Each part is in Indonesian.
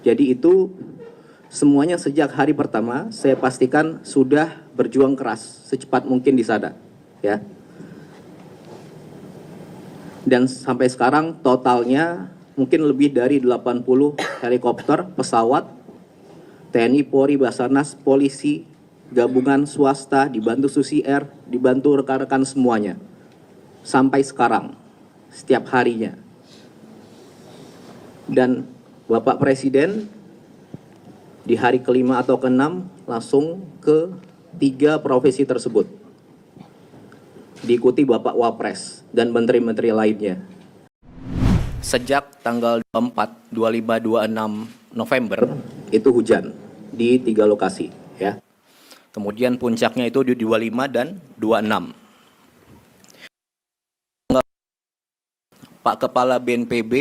Jadi itu semuanya sejak hari pertama saya pastikan sudah berjuang keras secepat mungkin di sana, ya. Dan sampai sekarang totalnya mungkin lebih dari 80 helikopter, pesawat, TNI, Polri, Basarnas, polisi, gabungan swasta, dibantu Susi Air, dibantu rekan-rekan semuanya. Sampai sekarang, setiap harinya. Dan Bapak Presiden di hari kelima atau keenam langsung ke 3 profesi tersebut. Diikuti Bapak Wapres dan menteri-menteri lainnya. Sejak tanggal 24, 25, 26 November itu hujan di 3 lokasi, ya. Kemudian puncaknya itu di 25 dan 26. Pak Kepala BNPB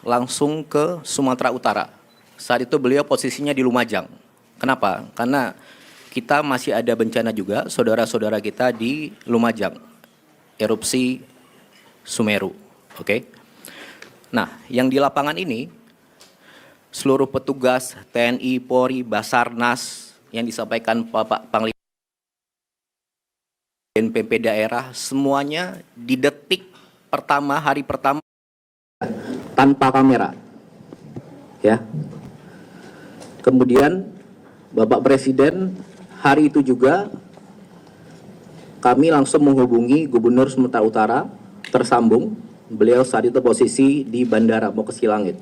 langsung ke Sumatera Utara. Saat itu beliau posisinya di Lumajang. Kenapa? Karena kita masih ada bencana juga, saudara-saudara kita di Lumajang, erupsi Sumeru. Oke. Nah, yang di lapangan ini, seluruh petugas TNI, Polri, Basarnas yang disampaikan Bapak Panglima BNPB daerah, semuanya di detik pertama, hari pertama, tanpa kamera. Ya. Kemudian Bapak Presiden hari itu juga kami langsung menghubungi Gubernur Sumatera Utara, tersambung. Beliau saat itu posisi di bandara mau ke Silangit.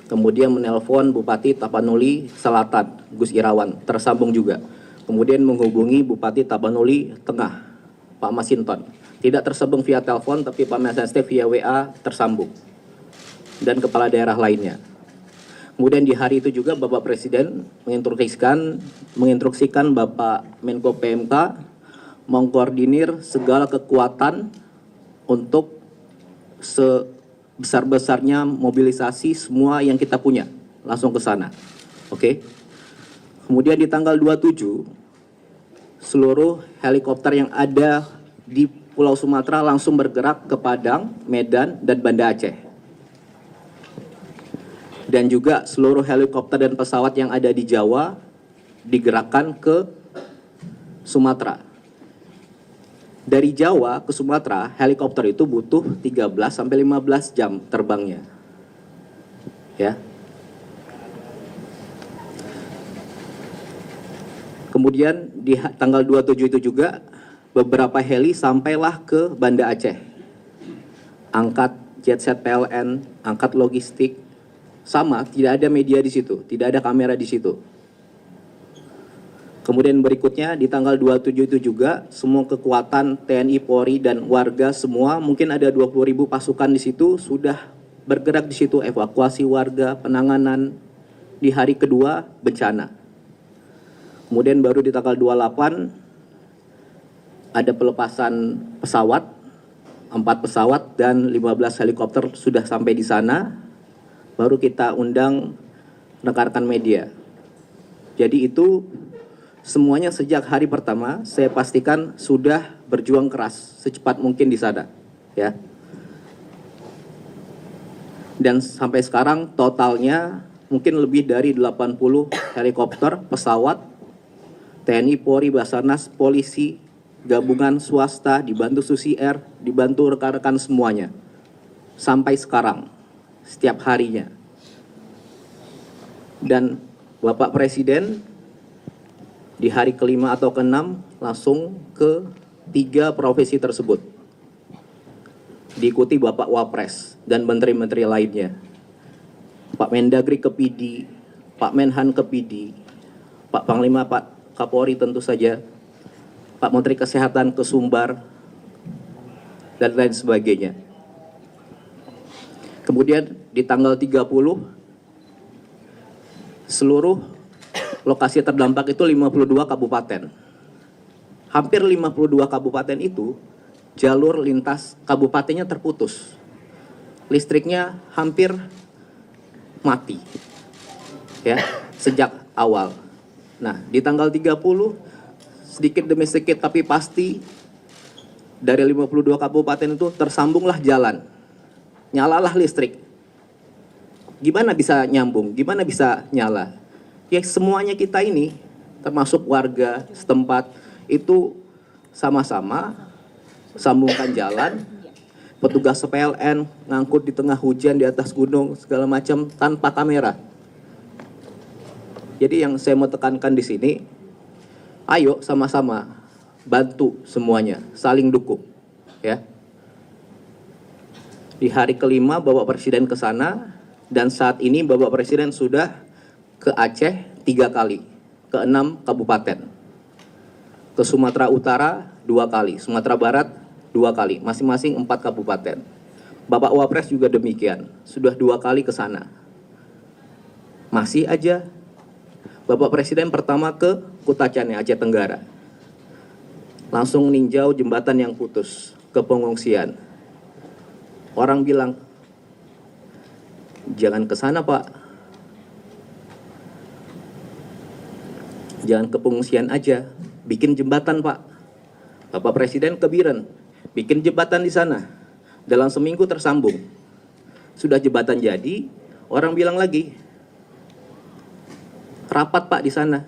Kemudian menelpon Bupati Tapanuli Selatan, Gus Irawan, tersambung juga. Kemudian menghubungi Bupati Tapanuli Tengah, Pak Masinton. Tidak tersambung via telepon, tapi Pak Masinton via WA tersambung. Dan kepala daerah lainnya. Kemudian di hari itu juga Bapak Presiden menginstruksikan Bapak Menko PMK mengkoordinir segala kekuatan untuk sebesar-besarnya mobilisasi semua yang kita punya langsung ke sana. Oke. Kemudian di tanggal 27 seluruh helikopter yang ada di Pulau Sumatera langsung bergerak ke Padang, Medan, dan Banda Aceh. Dan juga seluruh helikopter dan pesawat yang ada di Jawa digerakkan ke Sumatera. Dari Jawa ke Sumatera, helikopter itu butuh 13-15 jam terbangnya. Ya. Kemudian di tanggal 27 itu juga beberapa heli sampailah ke Banda Aceh. Angkat jetset PLN, angkat logistik, sama, tidak ada media di situ, tidak ada kamera di situ. Kemudian berikutnya di tanggal 27 itu juga semua kekuatan TNI, Polri, dan warga semua, mungkin ada 20.000 pasukan di situ, sudah bergerak di situ, evakuasi warga, penanganan di hari kedua bencana. Kemudian baru di tanggal 28 ada pelepasan pesawat, 4 pesawat dan 15 helikopter sudah sampai di sana. Baru kita undang rekan-rekan media. Jadi itu semuanya sejak hari pertama saya pastikan sudah berjuang keras secepat mungkin di sana, ya. Dan sampai sekarang totalnya mungkin lebih dari 80 helikopter, pesawat, TNI, Polri, Basarnas, polisi, gabungan swasta, dibantu Susi Air, dibantu rekan-rekan semuanya. Sampai sekarang, setiap harinya. Dan Bapak Presiden di hari kelima atau keenam langsung ke 3 profesi tersebut. Diikuti Bapak Wapres dan menteri-menteri lainnya. Pak Mendagri ke PD, Pak Menhan ke PD, Pak Panglima, Pak Kapolri tentu saja, Pak Menteri Kesehatan ke Sumbar, dan lain sebagainya. Kemudian di tanggal 30 seluruh lokasi terdampak itu 52 kabupaten. Hampir 52 kabupaten itu jalur lintas kabupatennya terputus. Listriknya hampir mati. Ya, sejak awal. Nah, di tanggal 30 sedikit demi sedikit tapi pasti dari 52 kabupaten itu tersambunglah jalan. Nyalalah listrik. Gimana bisa nyambung? Gimana bisa nyala? Ya semuanya kita ini, termasuk warga setempat, itu sama-sama sambungkan jalan, petugas PLN ngangkut di tengah hujan di atas gunung segala macam tanpa kamera. Jadi yang saya mau tekankan di sini, ayo sama-sama bantu semuanya, saling dukung, ya. Di hari kelima Bapak Presiden ke sana, dan saat ini Bapak Presiden sudah ke Aceh 3 kali, ke 6 kabupaten. Ke Sumatera Utara 2 kali, Sumatera Barat 2 kali, masing-masing 4 kabupaten. Bapak Wapres juga demikian, sudah 2 kali ke sana. Masih aja Bapak Presiden pertama ke Kutacane, Aceh Tenggara. Langsung ninjau jembatan yang putus ke pengungsian. Orang bilang, jangan ke sana Pak, jangan ke pengungsian aja, bikin jembatan Pak. Bapak Presiden ke Biren, bikin jembatan di sana, dalam seminggu tersambung. Sudah jembatan jadi, orang bilang lagi, rapat Pak di sana.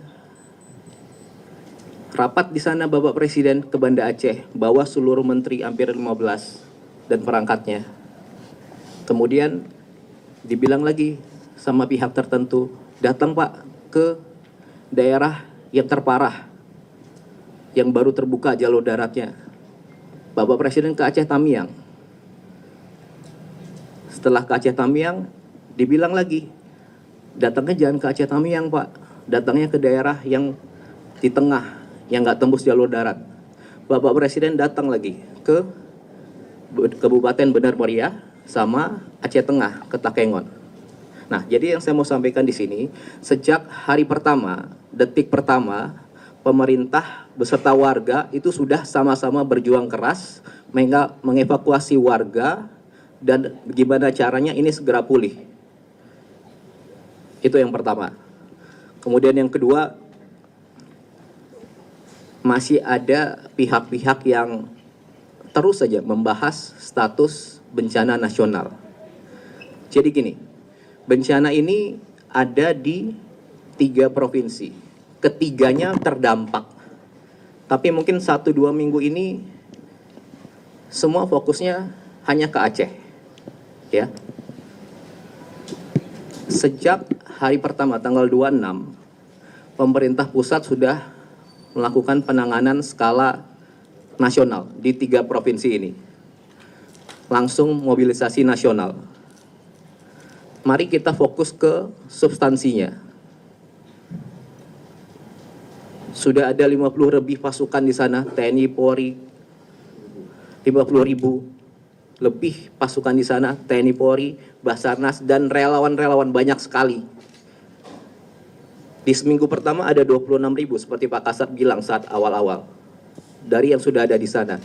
Rapat di sana Bapak Presiden ke Banda Aceh, bawa seluruh menteri hampir 15 dan perangkatnya. Kemudian dibilang lagi sama pihak tertentu, datang Pak ke daerah yang terparah, yang baru terbuka jalur daratnya. Bapak Presiden ke Aceh Tamiang. Setelah ke Aceh Tamiang, dibilang lagi, datangnya jangan ke Aceh Tamiang Pak, datangnya ke daerah yang di tengah, yang nggak tembus jalur darat. Bapak Presiden datang lagi ke Kabupaten Benar Meriah sama Aceh Tengah ke Takengon. Nah, jadi yang saya mau sampaikan di sini, sejak hari pertama, detik pertama, pemerintah beserta warga itu sudah sama-sama berjuang keras mengevakuasi warga dan gimana caranya ini segera pulih. Itu yang pertama. Kemudian yang kedua, masih ada pihak-pihak yang terus saja membahas status bencana nasional. Jadi gini, bencana ini ada di 3 provinsi. Ketiganya terdampak. Tapi mungkin 1-2 minggu ini semua fokusnya hanya ke Aceh. Ya. Sejak hari pertama tanggal 26, pemerintah pusat sudah melakukan penanganan skala nasional di 3 provinsi ini. Langsung mobilisasi nasional. Mari kita fokus ke substansinya. Sudah ada 50 lebih pasukan di sana, TNI, Polri, 50.000 lebih pasukan di sana, TNI, Polri, Basarnas, dan relawan-relawan banyak sekali. Di seminggu pertama ada 26.000 seperti Pak Kasat bilang saat awal-awal. Dari yang sudah ada di sana.